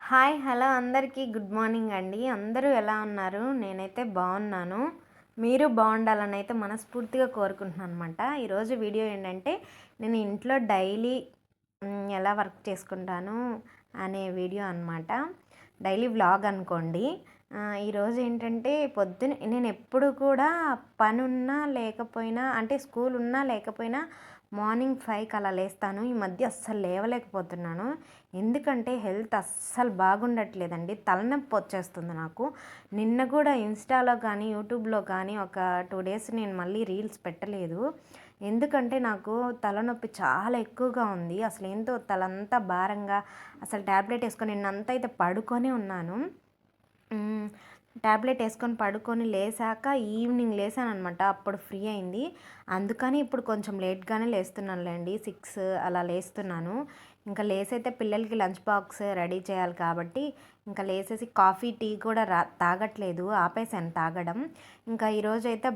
Hi hello అందరికీ good morning అండి. అందరూ ఎలా ఉన్నారు? నేనైతే బాగున్నాను. మీరు బాగుండాలని అయితే మనస్ఫూర్తిగా కోరుకుంటున్నాను అనమాట. ఈరోజు వీడియో ఏంటంటే నేను ఇంట్లో డైలీ ఎలా వర్క్ చేసుకుంటాను అనే వీడియో అనమాట. డైలీ వ్లాగ్ అనుకోండి. ఈరోజు ఏంటంటే పొద్దున నేను ఎప్పుడు కూడా పని ఉన్నా లేకపోయినా అంటే స్కూల్ ఉన్నా లేకపోయినా మార్నింగ్ 5కి అలా లేస్తాను. ఈ మధ్య అస్సలు లేవలేకపోతున్నాను. ఎందుకంటే హెల్త్ అస్సలు బాగుండట్లేదండి. తలనొప్పి వచ్చేస్తుంది నాకు. నిన్న కూడా ఇన్స్టాలో కానీ యూట్యూబ్లో కానీ ఒక 2 డేస్ నేను మళ్ళీ రీల్స్ పెట్టలేదు. ఎందుకంటే నాకు తలనొప్పి చాలా ఎక్కువగా ఉంది. అసలు ఏంటో తలంతా భారంగా అసలు ట్యాబ్లెట్ వేసుకొని నిన్నంతా అయితే పడుకొనే ఉన్నాను. ట్యాబ్లెట్ వేసుకొని పడుకొని లేసాక ఈవినింగ్ లేసానమాట. అప్పుడు ఫ్రీ అయింది. అందుకని ఇప్పుడు కొంచెం లేట్గానే లేస్తున్నానులేండి. 6 అలా లేస్తున్నాను. ఇంకా లేసైతే పిల్లలకి లంచ్ బాక్స్ రెడీ చేయాలి కాబట్టి ఇంకా లేసేసి కాఫీ టీ కూడా తాగట్లేదు, ఆపేసాను తాగడం. ఇంకా ఈరోజు అయితే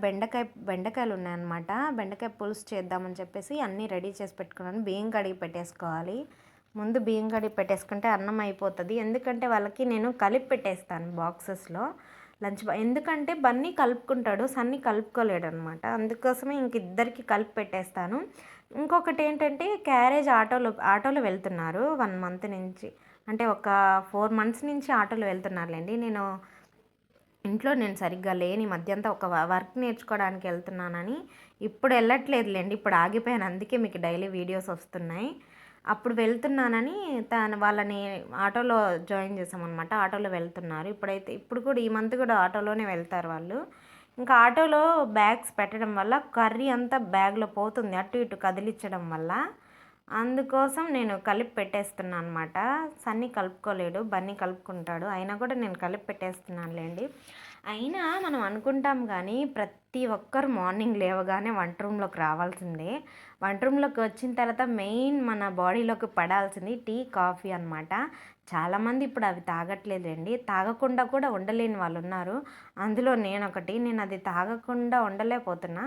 బెండకాయలు ఉన్నాయన్నమాట. బెండకాయ పులుసు చేద్దామని చెప్పేసి అన్నీ రెడీ చేసి పెట్టుకున్నాను. బియ్యం కడిగి పెట్టేసుకోవాలి. ముందు బియ్యం కడిగి పెట్టేసుకుంటే అన్నం అయిపోతుంది. ఎందుకంటే వాళ్ళకి నేను కలిపి పెట్టేస్తాను బాక్సెస్లో ఎందుకంటే బన్నీ కలుపుకుంటాడు, సన్నీ కలుపుకోలేడు అనమాట. అందుకోసమే ఇంక ఇద్దరికి కలిపి పెట్టేస్తాను. ఇంకొకటి ఏంటంటే క్యారేజ్ ఆటోలో వెళ్తున్నారు 1 మంత్ నుంచి, అంటే ఒక 4 మంత్స్ నుంచి ఆటోలో వెళ్తున్నారులేండి. నేను సరిగ్గా లేని మధ్య అంతా ఒక వర్క్ నేర్చుకోవడానికి వెళ్తున్నానని ఇప్పుడు వెళ్ళట్లేదులేండి. ఇప్పుడు ఆగిపోయాను. అందుకే మీకు డైలీ వీడియోస్ వస్తున్నాయి. అప్పుడు వెళ్తున్నానని వాళ్ళని ఆటోలో జాయిన్ చేసామన్నమాట. ఆటోలో వెళ్తున్నారు. ఇప్పుడు కూడా ఈ మంత్ కూడా ఆటోలోనే వెళ్తారు వాళ్ళు. ఇంకా ఆటోలో బ్యాగ్స్ పెట్టడం వల్ల కర్రీ అంతా బ్యాగ్లో పోతుంది, అటు ఇటు కదిలించడం వల్ల. అందుకోసం నేను కలిపి పెట్టేస్తున్నాను అనమాట. సన్నీ కలుపుకోలేడు, బన్నీ కలుపుకుంటాడు. అయినా కూడా నేను కలిపి పెట్టేస్తున్నానులేండి. అయినా మనం అనుకుంటాం కానీ ప్రతి ఒక్కరు మార్నింగ్ లేవగానే వంట రూమ్లోకి రావాల్సిందే. వంట రూమ్లోకి వచ్చిన తర్వాత మెయిన్ మన బాడీలోకి పడాల్సింది టీ, కాఫీ అనమాట. చాలామంది ఇప్పుడు అవి తాగట్లేదండి. తాగకుండా కూడా ఉండలేని వాళ్ళు ఉన్నారు. అందులో నేను అది తాగకుండా ఉండలేకపోతున్నా.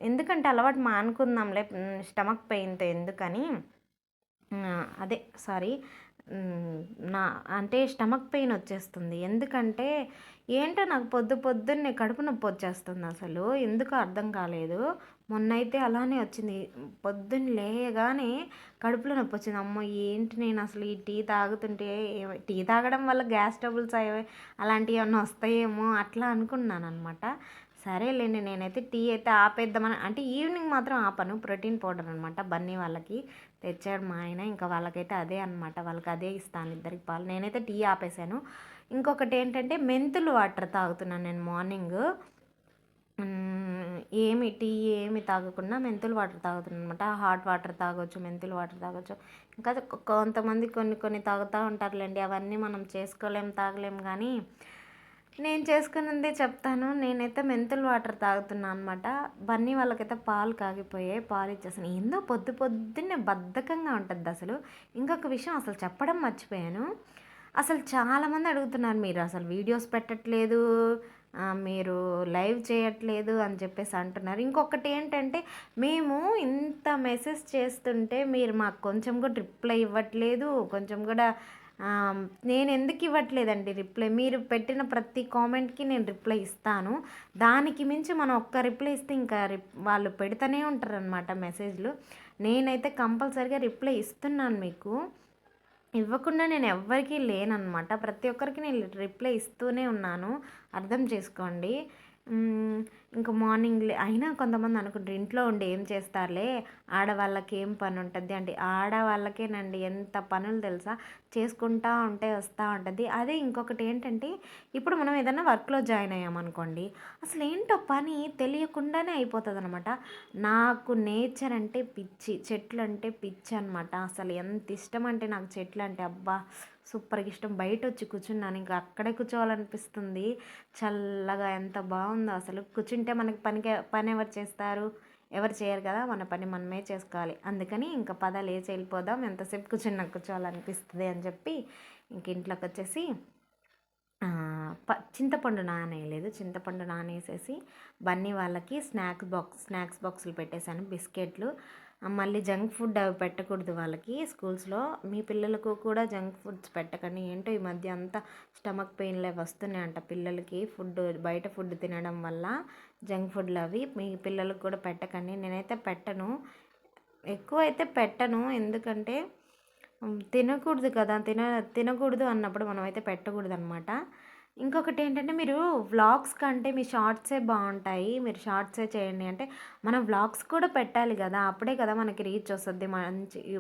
ఎందుకంటే అలవాటు మానుకుందాంలే, స్టమక్ పెయిన్తో ఎందుకని అదే సారీ అంటే స్టమక్ పెయిన్ వచ్చేస్తుంది. ఎందుకంటే ఏంటో నాకు పొద్దున్నే కడుపు నొప్పి వచ్చేస్తుంది. అసలు ఎందుకు అర్థం కాలేదు. మొన్నైతే అలానే వచ్చింది. పొద్దున్న లేయగానే కడుపులో నొప్పి వచ్చింది. అమ్మో ఏంటి నేను అసలు ఈ టీ తాగుతుంటే టీ తాగడం వల్ల గ్యాస్ ట్రబుల్స్ అలాంటివి ఏమన్నా వస్తాయేమో అట్లా అనుకున్నాను అనమాట. సరేలేండి, నేనైతే టీ అయితే ఆపేద్దామని, అంటే ఈవినింగ్ మాత్రం ఆపను. ప్రోటీన్ పౌడర్ అనమాట, బన్నీ వాళ్ళకి తెచ్చాడు మా ఆయన. ఇంకా వాళ్ళకైతే అదే అనమాట, వాళ్ళకి అదే ఇస్తాను ఇద్దరికి పాలు. నేనైతే టీ ఆపేసాను. ఇంకొకటి ఏంటంటే మెంతులు వాటర్ తాగుతున్నాను నేను మార్నింగ్. ఏమి తాగకుండా మెంతులు వాటర్ తాగుతున్నాను అనమాట. హాట్ వాటర్ తాగొచ్చు, మెంతులు వాటర్ తాగొచ్చు. ఇంకా కొంతమంది కొన్ని తాగుతూ ఉంటారులేండి. అవన్నీ మనం చేసుకోలేం, తాగలేం. కానీ నేను చేసుకున్నదే చెప్తాను. నేనైతే మెంతులు వాటర్ తాగుతున్నాను అనమాట. బన్నీ వాళ్ళకైతే పాలు కాగిపోయాయి, పాలు ఇచ్చేసాను. ఏందో పొద్దున్నే బద్ధకంగా ఉంటుంది అసలు. ఇంకొక విషయం అసలు చెప్పడం మర్చిపోయాను. అసలు చాలామంది అడుగుతున్నారు, మీరు అసలు వీడియోస్ పెట్టట్లేదు, మీరు లైవ్ చేయట్లేదు అని చెప్పేసి అంటున్నారు. ఇంకొకటి ఏంటంటే మేము ఇంత మెసేజ్ చేస్తుంటే మీరు మాకు కొంచెం కూడా రిప్లై ఇవ్వట్లేదు. కొంచెం కూడా నేను ఎందుకు ఇవ్వట్లేదండి రిప్లై? మీరు పెట్టిన ప్రతి కామెంట్కి నేను రిప్లై ఇస్తాను. దానికి మించి మనం ఒక్క రిప్లై ఇస్తే ఇంకా వాళ్ళు పెడుతూనే ఉంటారనమాట మెసేజ్లు. నేనైతే కంపల్సరీగా రిప్లై ఇస్తున్నాను మీకు. ఇవ్వకుండా నేను ఎవ్వరికీ లేననమాట. ప్రతి ఒక్కరికి నేను రిప్లై ఇస్తూనే ఉన్నాను, అర్థం చేసుకోండి. ఇంకా మార్నింగ్ అయినా కొంతమంది అనుకుంటారు ఇంట్లో ఉండి ఏం చేస్తారులే, ఆడవాళ్ళకి ఏం పని ఉంటుంది అంటే ఆడవాళ్ళకేనండి ఎంత పనులు తెలుసా, చేసుకుంటా ఉంటే వస్తూ ఉంటుంది. అదే ఇంకొకటి ఏంటంటే ఇప్పుడు మనం ఏదైనా వర్క్లో జాయిన్ అయ్యామనుకోండి, అసలు ఏంటో పని తెలియకుండానే అయిపోతుంది అనమాట. నాకు నేచర్ అంటే పిచ్చి, చెట్లు అంటే పిచ్చి అనమాట. అసలు ఎంత ఇష్టం అంటే నాకు చెట్లు అంటే అబ్బా సూపర్గా ఇష్టం. బయట వచ్చి కూర్చున్నాను, ఇంకా అక్కడే కూర్చోవాలనిపిస్తుంది. చల్లగా ఎంత బాగుందో అసలు. కూర్చుంటే మనకి పని ఎవరు చేస్తారు? ఎవరు చేయరు కదా, మన పని మనమే చేసుకోవాలి. అందుకని ఇంకా పద లేచి వెళ్ళిపోదాం, ఎంతసేపు కూర్చోవాలనిపిస్తుంది అని చెప్పి ఇంక ఇంట్లోకి వచ్చేసి చింతపండు నానేయలేదు, చింతపండు నానేసేసి బన్నీ వాళ్ళకి స్నాక్స్ బాక్సులు పెట్టేశాను. బిస్కెట్లు మళ్ళీ జంక్ ఫుడ్ అవి పెట్టకూడదు వాళ్ళకి స్కూల్స్లో. మీ పిల్లలకు కూడా జంక్ ఫుడ్స్ పెట్టకండి. ఏంటో ఈ మధ్య అంతా స్టమక్ పెయిన్లు అవి వస్తున్నాయంట పిల్లలకి, ఫుడ్ బయట ఫుడ్ తినడం వల్ల జంక్ ఫుడ్లు అవి. మీ పిల్లలకు కూడా పెట్టకండి. నేనైతే పెట్టను, ఎక్కువ అయితే పెట్టను. ఎందుకంటే తినకూడదు కదా, తినకూడదు అన్నప్పుడు మనమైతే పెట్టకూడదు అనమాట. ఇంకొకటి ఏంటంటే, మీరు వ్లాగ్స్ కంటే మీ షార్ట్సే బాగుంటాయి, మీరు షార్ట్సే చేయండి అంటే, మనం వ్లాగ్స్ కూడా పెట్టాలి కదా, అప్పుడే కదా మనకి రీచ్ వస్తుంది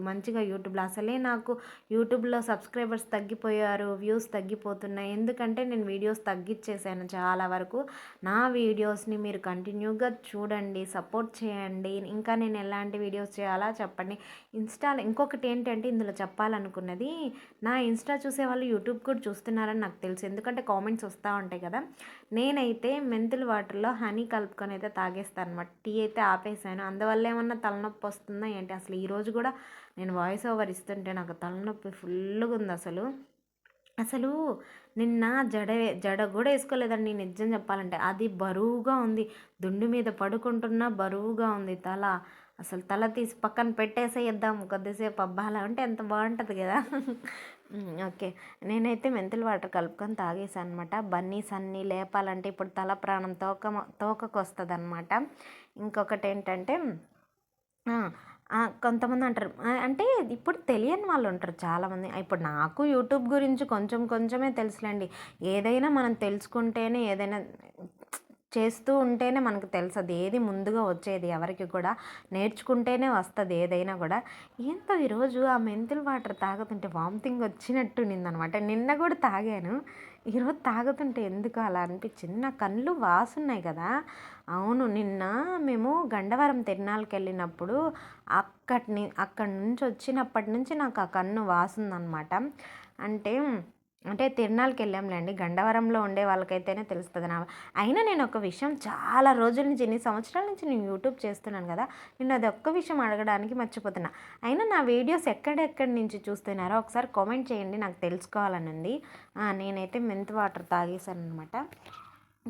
మంచిగా యూట్యూబ్లో. అసలే నాకు యూట్యూబ్లో సబ్స్క్రైబర్స్ తగ్గిపోయారు, వ్యూస్ తగ్గిపోతున్నాయి. ఎందుకంటే నేను వీడియోస్ తగ్గించేసాను చాలా వరకు. నా వీడియోస్ని మీరు కంటిన్యూగా చూడండి, సపోర్ట్ చేయండి. ఇంకా నేను ఎలాంటి వీడియోస్ చేయాలా చెప్పండి. ఇన్స్టాలో ఇంకొకటి ఏంటంటే, ఇందులో చెప్పాలనుకున్నది, నా ఇన్స్టా చూసే వాళ్ళు యూట్యూబ్ కూడా చూస్తున్నారని నాకు తెలుసు. ఎందుకంటే కామెంట్స్ వస్తూ ఉంటాయి కదా. నేనైతే మెంతుల వాటర్లో హనీ కలుపుకొని అయితే తాగేస్తాను అనమాట. టీ అయితే ఆపేసాను. అందువల్ల ఏమన్నా తలనొప్పి వస్తుందా ఏంటి? అసలు ఈరోజు కూడా నేను వాయిస్ ఓవర్ ఇస్తుంటే నాకు తలనొప్పి ఫుల్గా ఉంది అసలు. అసలు నిన్న జడ కూడా వేసుకోలేదండి నిజం చెప్పాలంటే. అది బరువుగా ఉంది, దుండు మీద పడుకుంటున్నా బరువుగా ఉంది తల. అసలు తల తీసి పక్కన పెట్టేసేద్దాం కొద్దిసేపు, అబ్బాలా అంటే ఎంత బాగుంటుంది కదా. ఓకే, నేనైతే మెంతుల వాటర్ కలుపుకొని తాగేసాను అనమాట. బన్నీస్ అన్నీ లేపాలంటే ఇప్పుడు తల ప్రాణం తోకకు వస్తుంది అనమాట. ఇంకొకటి ఏంటంటే, కొంతమంది అంటారు అంటే, ఇప్పుడు తెలియని వాళ్ళు ఉంటారు చాలామంది. ఇప్పుడు నాకు యూట్యూబ్ గురించి కొంచెం కొంచెమే తెలుసులేండి. ఏదైనా మనం తెలుసుకుంటేనే, ఏదైనా చేస్తూ ఉంటేనే మనకు తెలుస్తుంది ఏది ముందుగా వచ్చేది. ఎవరికి కూడా నేర్చుకుంటేనే వస్తుంది ఏదైనా కూడా. ఏంటో ఈరోజు ఆ మెంతుల వాటర్ తాగుతుంటే వామిటింగ్ వచ్చినట్టు నిందనమాట. నిన్న కూడా తాగాను, ఈరోజు తాగుతుంటే ఎందుకు అలా అనిపించింది. నా కళ్ళు వాసున్నాయి కదా. అవును, నిన్న మేము గండవరం తిరునాళ్ళకి వెళ్ళినప్పుడు అక్కడి నుంచి వచ్చినప్పటి నుంచి నాకు ఆ కన్ను వాసుందనమాట. అంటే తిరునాళ్ళకి వెళ్ళాంలేండి, గండవరంలో ఉండే వాళ్ళకైతేనే తెలుస్తుంది. అయినా నేను ఒక విషయం, చాలా రోజుల నుంచి, ఎన్ని సంవత్సరాల నుంచి నేను యూట్యూబ్ చేస్తున్నాను కదా, నేను అది ఒక్క విషయం అడగడానికి మర్చిపోతున్నా. అయినా నా వీడియోస్ ఎక్కడెక్కడి నుంచి చూస్తున్నారో ఒకసారి కామెంట్ చేయండి, నాకు తెలుసుకోవాలని ఉంది. నేనైతే మెంతు వాటర్ తాగేశాను అనమాట.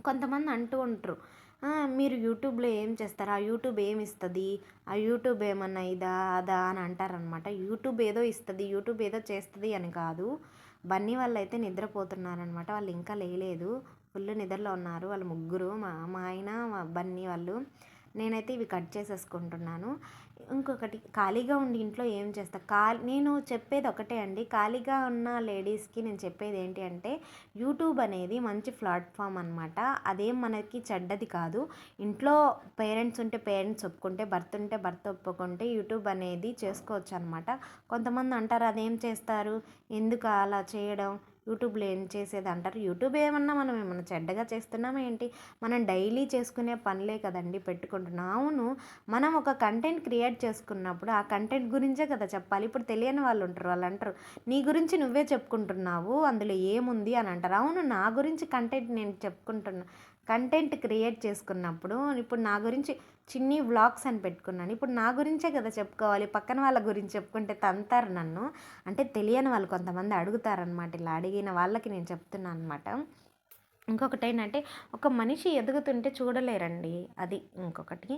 కొంతమంది అంటూ ఉంటారు, మీరు యూట్యూబ్లో ఏం చేస్తారు, ఆ యూట్యూబ్ ఏమి ఇస్తుంది, ఆ యూట్యూబ్ ఏమన్నా ఇదా అదా అని అంటారనమాట. యూట్యూబ్ ఏదో ఇస్తుంది, యూట్యూబ్ ఏదో చేస్తుంది అని కాదు. బన్నీ వాళ్ళు అయితే నిద్రపోతున్నారనమాట, వాళ్ళు ఇంకా లేలేదు, ఫుల్ నిద్రలో ఉన్నారు వాళ్ళు ముగ్గురు, మా ఆయన మా బన్నీ వాళ్ళు. నేనైతే ఇవి కట్ చేసేసుకుంటున్నాను. ఇంకొకటి, ఖాళీగా ఉండి ఇంట్లో ఏం చేస్తా, నేను చెప్పేది ఒకటే అండి, ఖాళీగా ఉన్న లేడీస్కి నేను చెప్పేది ఏంటి అంటే, యూట్యూబ్ అనేది మంచి ప్లాట్ఫామ్ అనమాట. అదేం మనకి చెడ్డది కాదు. ఇంట్లో పేరెంట్స్ ఉంటే పేరెంట్స్ ఒప్పుకుంటే, భర్త ఉంటే భర్త ఒప్పుకుంటే యూట్యూబ్ అనేది చేసుకోవచ్చు అనమాట. కొంతమంది అంటారు అదేం చేస్తారు, ఎందుకు అలా చేయడం, యూట్యూబ్లో ఏం చేసేది అంటారు. యూట్యూబ్ ఏమన్నా మనం ఏమన్నా చెడ్డగా చేస్తున్నామా ఏంటి, మనం డైలీ చేసుకునే పనులే కదండి పెట్టుకుంటున్నాం. అవును, మనం ఒక కంటెంట్ క్రియేట్ చేసుకున్నప్పుడు ఆ కంటెంట్ గురించే కదా చెప్పాలి. ఇప్పుడు తెలియని వాళ్ళు ఉంటారు, వాళ్ళు అంటారు నీ గురించి నువ్వే చెప్పుకుంటున్నావు, అందులో ఏముంది అని అంటారు. అవును, నా గురించి కంటెంట్ నేను చెప్పుకుంటున్నా, కంటెంట్ క్రియేట్ చేసుకున్నప్పుడు ఇప్పుడు నా గురించి చిన్ని వ్లాగ్స్ అని పెట్టుకున్నాను, ఇప్పుడు నా గురించే కదా చెప్పుకోవాలి. పక్కన వాళ్ళ గురించి చెప్పుకుంటే తంతారు నన్ను. అంటే తెలియని వాళ్ళు కొంతమంది అడుగుతారనమాట, ఇలా అడిగిన వాళ్ళకి నేను చెప్తున్నాను అనమాట. ఇంకొకటి ఏంటంటే, ఒక మనిషి ఎదుగుతుంటే చూడలేరండి, అది ఇంకొకటి.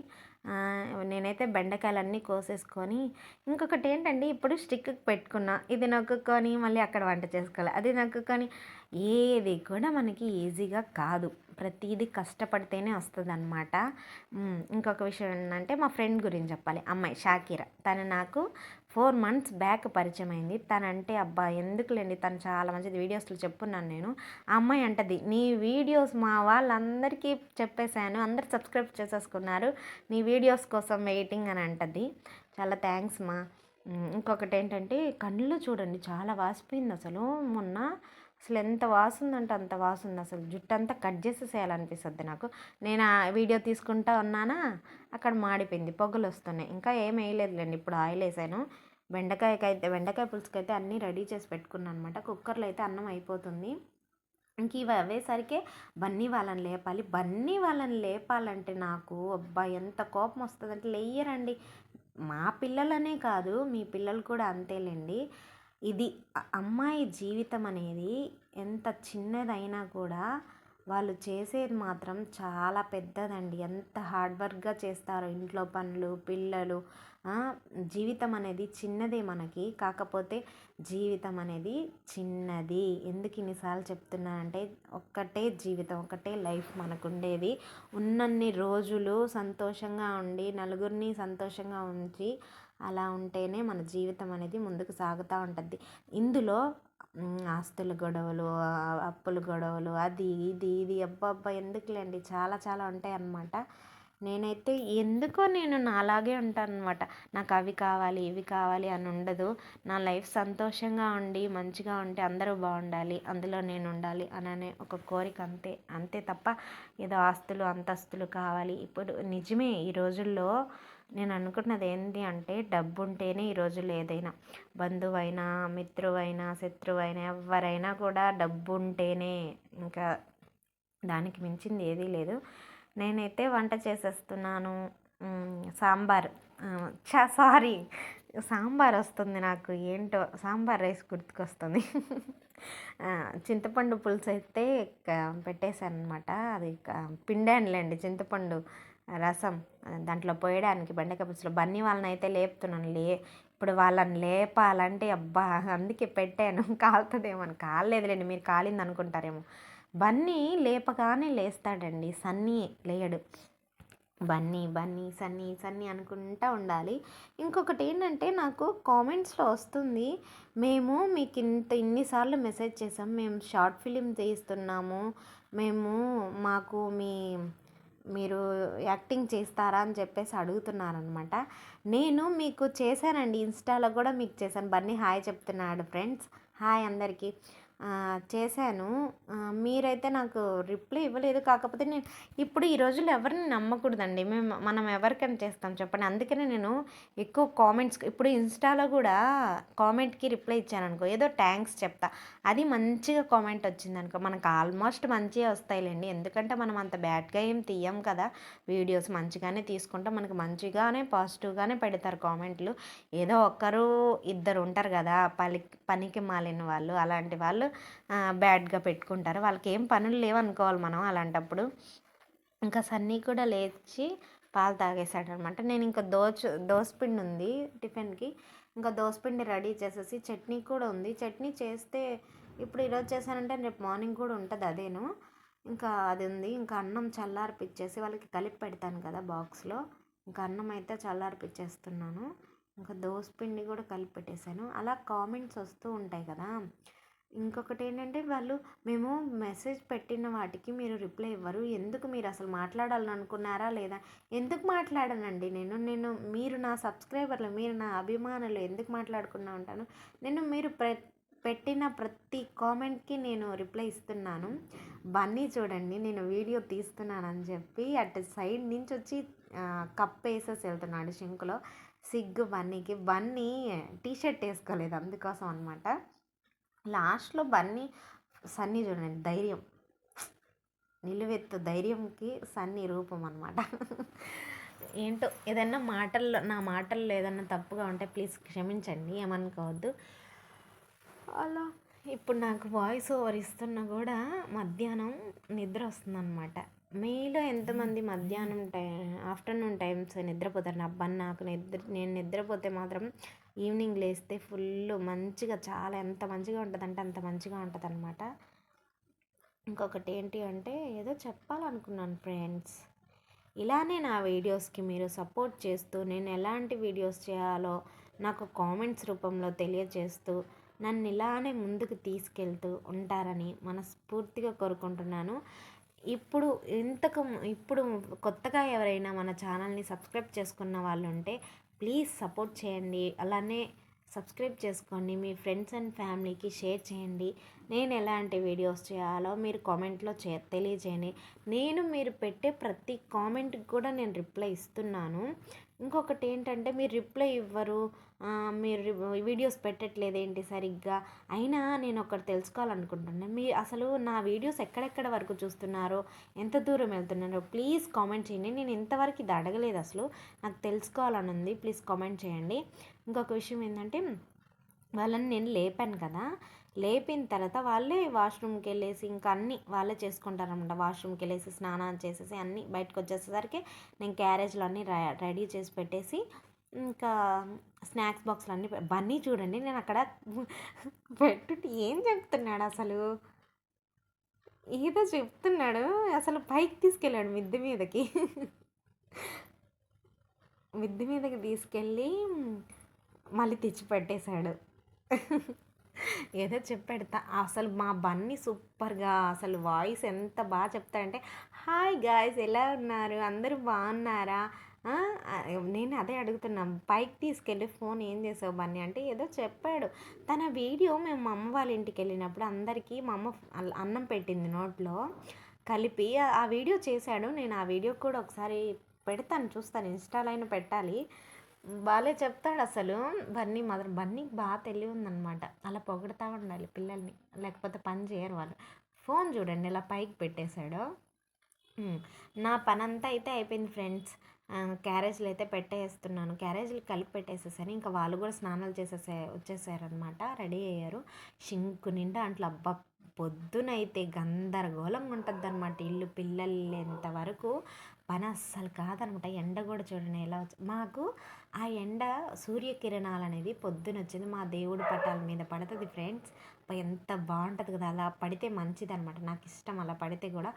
నేనైతే బెండకాయలన్నీ కోసేసుకొని, ఇంకొకటి ఏంటంటే, ఇప్పుడు స్టిక్ పెట్టుకున్నా, ఇది నొక్కుకొని మళ్ళీ అక్కడ వంట చేసుకోవాలి, అది నొక్కుకొని, ఏది కూడా మనకి ఈజీగా కాదు, ప్రతిదీ కష్టపడితేనే వస్తుంది అనమాట. ఇంకొక విషయం ఏంటంటే, మా ఫ్రెండ్ గురించి చెప్పాలి, అమ్మాయి షాకిరా. తను నాకు 4 months బ్యాక్ పరిచయం అయింది. తనంటే అబ్బా ఎందుకులేండి, తను చాలా మంచిది, వీడియోస్లో చెప్పున్నాను నేను. ఆ అమ్మాయి అంటది, నీ వీడియోస్ మా వాళ్ళందరికీ చెప్పేశాను, అందరు సబ్స్క్రైబ్ చేసేసుకున్నారు, నీ వీడియోస్ కోసం వెయిటింగ్ అని అంటది. చాలా థ్యాంక్స్ మా. ఇంకొకటి ఏంటంటే, కళ్ళు చూడండి చాలా వాసిపోయింది అసలు మొన్న. అసలు ఎంత వాసుందంటే అంత వాసుంది, అసలు జుట్టు అంతా కట్ చేసేసేయాలనిపిస్తుంది నాకు. నేను ఆ వీడియో తీసుకుంటా ఉన్నానా, అక్కడ మాడిపోయింది, పొగలు వస్తున్నాయి. ఇంకా ఏం వేయలేదులేండి, ఇప్పుడు ఆయిల్ వేసాను. బెండకాయ పులుసుకైతే అన్నీ రెడీ చేసి పెట్టుకున్నాను అనమాట. కుక్కర్లో అయితే అన్నం అయిపోతుంది. ఇంక ఇవి అవేసరికే బన్నీ వాళ్ళని లేపాలంటే నాకు అబ్బా ఎంత కోపం వస్తుందంటే, లేయరండి. మా పిల్లలనే కాదు, మీ పిల్లలు కూడా అంతేలేండి. ఇది అమ్మాయి జీవితం అనేది ఎంత చిన్నదైనా కూడా వాళ్ళు చేసేది మాత్రం చాలా పెద్దదండి. ఎంత హార్డ్ వర్క్‌గా చేస్తారో ఇంట్లో పనులు, పిల్లలు. జీవితం అనేది చిన్నదే మనకి. కాకపోతే జీవితం అనేది చిన్నది. ఎందుకు ఇన్ని సార్లు చెప్తున్నానంటే ఒక్కటే జీవితం, ఒకటే లైఫ్ మనకుండేది. ఉన్నన్ని రోజులు సంతోషంగా ఉండి, నలుగురిని సంతోషంగా ఉంచి అలా ఉంటేనే మన జీవితం అనేది ముందుకు సాగుతూ ఉంటుంది. ఇందులో ఆస్తుల గొడవలు, అప్పుల గొడవలు, అది ఇది ఇది అబ్బబ్బా! ఎందుకులేండి, చాలా చాలా ఉంటాయన్నమాట. నేనైతే ఎందుకో నేను నాలాగే ఉంటానన్నమాట. నాకు అవి కావాలి, ఇవి కావాలి అని ఉండదు. నా లైఫ్ సంతోషంగా ఉండి, మంచిగా ఉంటే అందరూ బాగుండాలి, అందులో నేను ఉండాలి అననే ఒక కోరిక అంతే. అంతే తప్ప ఏదో ఆస్తులు, అంతస్తులు కావాలి. ఇప్పుడు నిజమే ఈ రోజుల్లో నేను అనుకున్నది ఏంటి అంటే డబ్బు ఉంటేనే ఈ రోజుల్లో ఏదైనా, బంధువైనా, మిత్రువైనా, శత్రువైనా, ఎవరైనా కూడా డబ్బు ఉంటేనే ఇంకా దానికి మించింది ఏదీ లేదు. నేనైతే వంట చేసేస్తున్నాను. సాంబార్ సారీ, సాంబార్ వస్తుంది నాకు, ఏంటో సాంబార్ రైస్ గుర్తుకొస్తుంది. చింతపండు పులుసు అయితే పెట్టేశాను అనమాట. అది పిండానులేండి చింతపండు రసం దాంట్లో పోయడానికి బెండకాయ పులుసులో. బన్నీ వాళ్ళని అయితే లేపుతున్నాను. ఇప్పుడు వాళ్ళని లేపాలంటే అబ్బా, అందుకే పెట్టాను. కాలుతుందేమో. కాలేదులేండి, మీరు కాలింది అనుకుంటారేమో. బన్నీ లేపగానే లేస్తాడండి, సన్నీ లేయడు. బన్నీ బన్నీ సన్నీ సన్నీ అనుకుంటా ఉండాలి. ఇంకొకటి ఏంటంటే నాకు కామెంట్స్లో వస్తుంది, మేము మీకు ఇన్నిసార్లు మెసేజ్ చేసాం, మేము షార్ట్ ఫిలిం తీస్తున్నాము, మాకు మీరు యాక్టింగ్ చేస్తారా అని చెప్పేసి అడుగుతున్నారనమాట. నేను మీకు చేశానండి, ఇన్స్టాలో కూడా మీకు చేశాను. బన్నీ హాయ్ చెప్తున్నాడు ఫ్రెండ్స్. హాయ్ అందరికీ. చేశాను. మీరైతే నాకు రిప్లై ఇవ్వలేదు. కాకపోతే నేను ఇప్పుడు ఈ రోజుల్లో ఎవరిని నమ్మకూడదండి. మనం ఎవరికైనా చేస్తాం చెప్పండి. అందుకనే నేను ఎక్కువ కామెంట్స్, ఇప్పుడు ఇన్స్టాలో కూడా కామెంట్కి రిప్లై ఇచ్చాననుకో, ఏదో థ్యాంక్స్ చెప్తా, అది మంచిగా కామెంట్ వచ్చిందనుకో, మనకు ఆల్మోస్ట్ మంచిగా వస్తాయిలేండి. ఎందుకంటే మనం అంత బ్యాడ్గా ఏం తీయం కదా, వీడియోస్ మంచిగానే తీసుకుంటాం. మనకు మంచిగానే పాజిటివ్గానే పెడతారు కామెంట్లు. ఏదో ఒక్కరు ఇద్దరు ఉంటారు కదా పనికి మాలిన వాళ్ళు, అలాంటి వాళ్ళు బ్యాడ్గా పెట్టుకుంటారు. వాళ్ళకి ఏం పనులు లేవనుకోవాలి మనం అలాంటప్పుడు. ఇంకా సన్నీ కూడా లేచి పాలు తాగేశాడు అనమాట. నేను ఇంకా దోసపిండి ఉంది టిఫిన్కి, ఇంకా దోసపిండి రెడీ చేసేసి, చట్నీ కూడా ఉంది. చట్నీ చేస్తే ఇప్పుడు ఈరోజు చేశానంటే రేపు మార్నింగ్ కూడా ఉంటుంది అదేను. ఇంకా అది ఉంది. ఇంకా అన్నం చల్లారిపిచ్చేసి వాళ్ళకి కలిపి పెడతాను కదా బాక్స్లో, ఇంకా అన్నం అయితే చల్లారిపిచ్చేస్తున్నాను. ఇంకా దోసపిండి కూడా కలిపి పెట్టేశాను. అలా కామెంట్స్ వస్తూ ఉంటాయి కదా. ఇంకొకటి ఏంటంటే వాళ్ళు, మేము మెసేజ్ పెట్టిన వాటికి మీరు రిప్లై ఇవ్వరు, ఎందుకు, మీరు అసలు మాట్లాడాలని అనుకున్నారా లేదా? ఎందుకు మాట్లాడనండి నేను మీరు నా సబ్స్క్రైబర్లు, మీరు నా అభిమానులు, ఎందుకు మాట్లాడకుండా ఉంటాను నేను? మీరు పెట్టిన ప్రతి కామెంట్కి నేను రిప్లై ఇస్తున్నాను. బన్నీ చూడండి, నేను వీడియో తీస్తున్నానని చెప్పి అటు సైడ్ నుంచి వచ్చి కప్ వేసేసి వెళ్తున్నాడు షింకులో. సిగ్గు బన్నీకి. బన్నీ టీషర్ట్ వేసుకోలేదు, అందుకోసం అనమాట. లాస్ట్లో సన్నీ చూడండి, ధైర్యం, నిలువెత్తు ధైర్యంకి సన్నీ రూపం అనమాట. ఏంటో ఏదన్నా నా మాటల్లో ఏదన్నా తప్పుగా ఉంటే ప్లీజ్ క్షమించండి, ఏమనుకోవద్దు. అలా ఇప్పుడు నాకు వాయిస్ ఓవర్ ఇస్తున్నా కూడా మధ్యాహ్నం నిద్ర వస్తుందన్నమాట. మీలో ఎంతమంది మధ్యాహ్నం ఆఫ్టర్నూన్ టైమ్స్ నిద్రపోతారు? అబ్బా, నేను నిద్రపోతే మాత్రం ఈవినింగ్ లేస్తే ఫుల్ మంచిగా, చాలా ఎంత మంచిగా ఉంటుందంటే అంత మంచిగా ఉంటుంది అనమాట. ఇంకొకటి ఏంటి అంటే ఏదో చెప్పాలనుకున్నాను ఫ్రెండ్స్. ఇలానే నా వీడియోస్కి మీరు సపోర్ట్ చేస్తూ, నేను ఎలాంటి వీడియోస్ చేయాలో నాకు కామెంట్స్ రూపంలో తెలియజేస్తూ నన్ను ఇలానే ముందుకు తీసుకెళ్తూ ఉంటారని మనస్ఫూర్తిగా కోరుకుంటున్నాను. ఇప్పుడు కొత్తగా ఎవరైనా మన ఛానల్ని సబ్స్క్రైబ్ చేసుకున్న వాళ్ళు ఉంటే ప్లీజ్ సపోర్ట్ చేయండి. అలానే సబ్స్క్రైబ్ చేసుకోండి, మీ ఫ్రెండ్స్ అండ్ ఫ్యామిలీకి షేర్ చేయండి. నేను ఎలాంటి వీడియోస్ చేయాలో మీరు కామెంట్లో తెలియజేయండి. మీరు పెట్టే ప్రతి కామెంట్కి కూడా నేను రిప్లై ఇస్తున్నాను. ఇంకొకటి ఏంటంటే మీరు రిప్లై ఇవ్వరు, మీరు వీడియోస్ పెట్టట్లేదేంటి సరిగ్గా, అయినా నేను ఒకటి తెలుసుకోవాలనుకుంటున్నాను, మీరు అసలు నా వీడియోస్ ఎక్కడెక్కడ వరకు చూస్తున్నారో, ఎంత దూరం వెళ్తున్నారో ప్లీజ్ కామెంట్ చేయండి. నేను ఇంతవరకు ఇది అడగలేదు, అసలు నాకు తెలుసుకోవాలని ఉంది. ప్లీజ్ కామెంట్ చేయండి. ఇంకొక విషయం ఏంటంటే వాళ్ళని నేను లేపాను కదా, లేపిన తర్వాత వాళ్ళే వాష్రూమ్కి వెళ్ళేసి ఇంకా అన్నీ వాళ్ళే చేసుకుంటారనమాట. వాష్రూమ్కి వెళ్ళేసి స్నానం చేసేసి అన్నీ బయటకు వచ్చేసేసరికి నేను క్యారేజ్లో అన్నీ రెడీ చేసి పెట్టేసి ఇంకా స్నాక్స్ బాక్స్లు అన్నీ బన్నీ చూడండి నేను అక్కడ పెట్టుటి ఏం చెప్తున్నాడు అసలు, ఏదో చెప్తున్నాడు అసలు పైకి తీసుకెళ్ళాడు మిద్దె మీదకి. మిద్దె మీదకి తీసుకెళ్ళి మళ్ళీ తెచ్చి పెట్టేశాడు. ఏదో చెప్పాడు అసలు మా బన్నీ సూపర్గా అసలు వాయిస్ ఎంత బాగా చెప్తాడంటే, హాయ్ గాయ్స్ ఎలా ఉన్నారు అందరూ బాగున్నారా, నేను అదే అడుగుతున్నాం పైకి తీసుకెళ్ళి ఫోన్ ఏం చేసావు బన్నీ అంటే ఏదో చెప్పాడు. తన వీడియో మేము మా అమ్మ వాళ్ళ ఇంటికి వెళ్ళినప్పుడు అందరికీ మా అమ్మ అన్నం పెట్టింది నోట్లో కలిపి ఆ వీడియో చేశాడు. నేను ఆ వీడియో కూడా ఒకసారి పెడతాను, చూస్తాను, ఇన్స్టాలో అయినా పెట్టాలి. బాలే చెప్తాడు అసలు. బన్నీకి బాగా తెలివి ఉందనమాట. అలా పొగడతా ఉండాలి పిల్లల్ని, లేకపోతే పని చేయరు వాళ్ళు. ఫోన్ చూడండి ఇలా పైకి పెట్టేశాడు. నా పనంతా అయితే అయిపోయింది ఫ్రెండ్స్. క్యారేజ్లు అయితే పెట్టేస్తున్నాను, క్యారేజ్లు కలిపి పెట్టేసేసాను. ఇంకా వాళ్ళు కూడా స్నానాలు వచ్చేసారనమాట, రెడీ అయ్యారు. షింకు నిండా అంట్లో అబ్బా పొద్దునైతే గందరగోళంగా ఉంటుంది అనమాట ఇల్లు. పిల్లలు వెళ్ళేంత వరకు పని అస్సలు కాదనమాట. ఎండ కూడా చూడండి ఎలా మాకు ఆ ఎండ సూర్యకిరణాలు అనేది పొద్దున వచ్చింది మా దేవుడి పటాల మీద పడుతుంది ఫ్రెండ్స్. ఎంత బాగుంటుంది కదా, అలా పడితే మంచిది అనమాట. నాకు ఇష్టం అలా పడితే కూడా.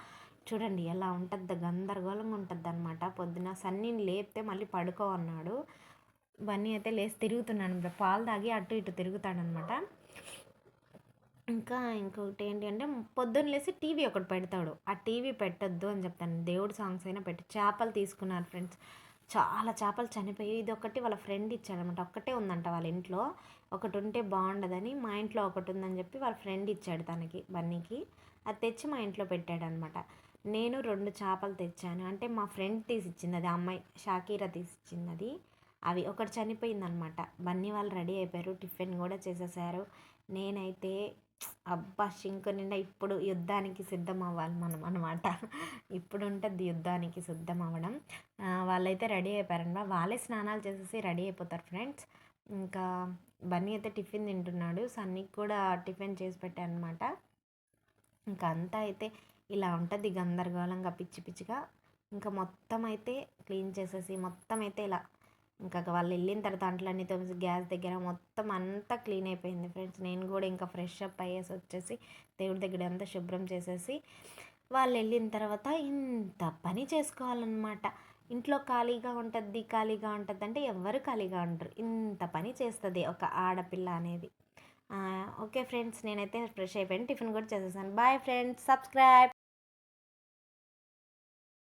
చూడండి ఎలా ఉంటుంది, గందరగోళంగా ఉంటుంది అనమాట. పొద్దున సన్నీని లేపితే మళ్ళీ పడుకో అన్నాడు. బన్నీ అయితే లేచి తిరుగుతున్నాను, పాలు తాగి అటు ఇటు తిరుగుతాడనమాట. ఇంకా ఇంకొకటి ఏంటి అంటే పొద్దున్న లేసి టీవీ ఒకటి పెడతాడు. ఆ టీవీ పెట్టొద్దు అని చెప్తాను, దేవుడి సాంగ్స్ అయినా పెట్టి. చేపలు తీసుకున్నారు ఫ్రెండ్స్, చాలా చేపలు చనిపోయి. ఇది ఒకటి వాళ్ళ ఫ్రెండ్ ఇచ్చాడనమాట, ఒక్కటే ఉందంట వాళ్ళ ఇంట్లో. ఒకటి ఉంటే బాగుండదని మా ఇంట్లో ఒకటి ఉందని చెప్పి వాళ్ళ ఫ్రెండ్ ఇచ్చాడు తనకి, బన్నీకి. అది తెచ్చి మా ఇంట్లో పెట్టాడనమాట. నేను 2 చేపలు తెచ్చాను, అంటే మా ఫ్రెండ్ తీసిచ్చింది, అది అమ్మాయి షాకీరా తీసిచ్చింది అది. అవి ఒకటి చనిపోయిందనమాట. బన్నీ వాళ్ళు రెడీ అయిపోయారు, టిఫిన్ కూడా చేసేసారు. నేనైతే అబ్బా షింకు నిండా ఇప్పుడు యుద్ధానికి సిద్ధం అవ్వాలి మనం అనమాట. ఇప్పుడు ఉంటుంది యుద్ధానికి సిద్ధం అవ్వడం. వాళ్ళైతే రెడీ అయిపోయారనమాట. వాళ్ళే స్నానాలు చేసేసి రెడీ అయిపోతారు ఫ్రెండ్స్. ఇంకా బన్నీ అయితే టిఫిన్ తింటున్నాడు, సన్నీకి కూడా టిఫిన్ చేసి పెట్టాను అనమాట. ఇంకా అంతా అయితే ఇలా ఉంటుంది గందరగోళంగా పిచ్చి పిచ్చిగా. ఇంకా మొత్తం అయితే క్లీన్ చేసేసి మొత్తం అయితే ఇలా ఇంకా వాళ్ళు వెళ్ళిన తర్వాత అంట్లన్నీ తోమేసి గ్యాస్ దగ్గర మొత్తం అంతా క్లీన్ అయిపోయింది ఫ్రెండ్స్. నేను కూడా ఇంకా ఫ్రెష్ అప్ అయ్యేసి వచ్చేసి దేవుడి దగ్గర అంతా శుభ్రం చేసేసి వాళ్ళు వెళ్ళిన తర్వాత ఇంత పని చేసుకోవాలన్నమాట. ఇంట్లో ఖాళీగా ఉంటుంది అంటే ఎవ్వరు ఖాళీగా ఉండరు, ఇంత పని చేస్తుంది ఒక ఆడపిల్ల అనేది. ఓకే ఫ్రెండ్స్, నేనైతే ఫ్రెష్ అయిపోయాను, టిఫిన్ కూడా చేసేసాను. Bye friends, subscribe.